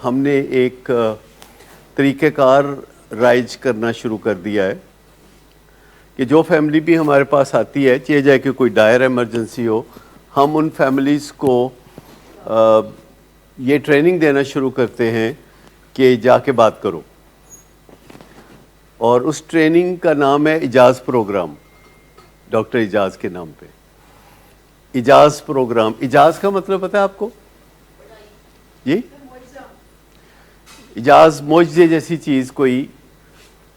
ہم نے ایک طریقہ کار رائج کرنا شروع کر دیا ہے کہ جو فیملی بھی ہمارے پاس آتی ہے چاہے جائے کہ کوئی ڈائر ایمرجنسی ہو، ہم ان فیملیز کو یہ ٹریننگ دینا شروع کرتے ہیں کہ جا کے بات کرو، اور اس ٹریننگ کا نام ہے اجاز پروگرام، ڈاکٹر اجاز کے نام پہ اجاز پروگرام۔ اجاز کا مطلب پتہ ہے آپ کو؟ جی، اجاز معجزے جیسی چیز، کوئی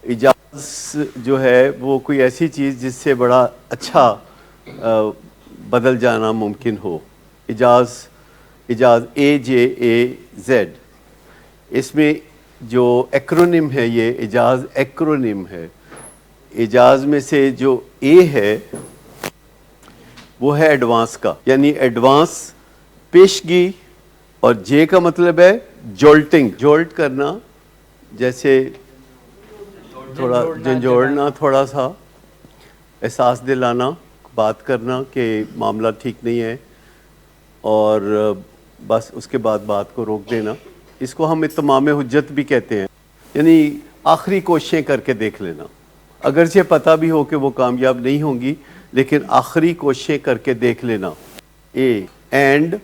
اجاز جو ہے وہ کوئی ایسی چیز جس سے بڑا اچھا بدل جانا ممکن ہو۔ اجاز AJAZ، اس میں جو ایکرونیم ہے، یہ اجاز ایکرونیم ہے۔ اجاز میں سے جو A ہے وہ ہے ایڈوانس کا، یعنی ایڈوانس پیشگی، اور J کا مطلب ہے جولٹنگ، جولٹ کرنا، جیسے تھوڑا جھنجھوڑنا، تھوڑا سا احساس دلانا، بات کرنا کہ معاملہ ٹھیک نہیں ہے، اور بس اس کے بعد بات کو روک دینا۔ اس کو ہم اتمام حجت بھی کہتے ہیں، یعنی آخری کوششیں کر کے دیکھ لینا، اگرچہ پتہ بھی ہو کہ وہ کامیاب نہیں ہوں گی، لیکن آخری کوششیں کر کے دیکھ لینا۔ اینڈ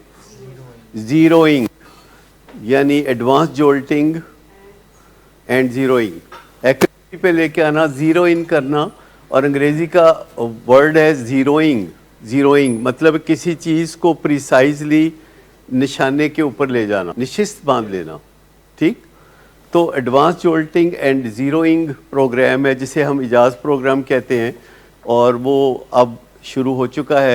زیروئنگ، یعنی ایڈوانس جولٹنگ اینڈ زیروئنگ، ایکوریسی پہ لے کے آنا، زیرو ان کرنا، اور انگریزی کا ورڈ ہے زیروئنگ۔ زیروئنگ مطلب کسی چیز کو پریسائزلی نشانے کے اوپر لے جانا، نشست باندھ لینا، ٹھیک؟ تو ایڈوانس جولٹنگ اینڈ زیروئنگ پروگرام ہے جسے ہم اجاز پروگرام کہتے ہیں، اور وہ اب شروع ہو چکا ہے۔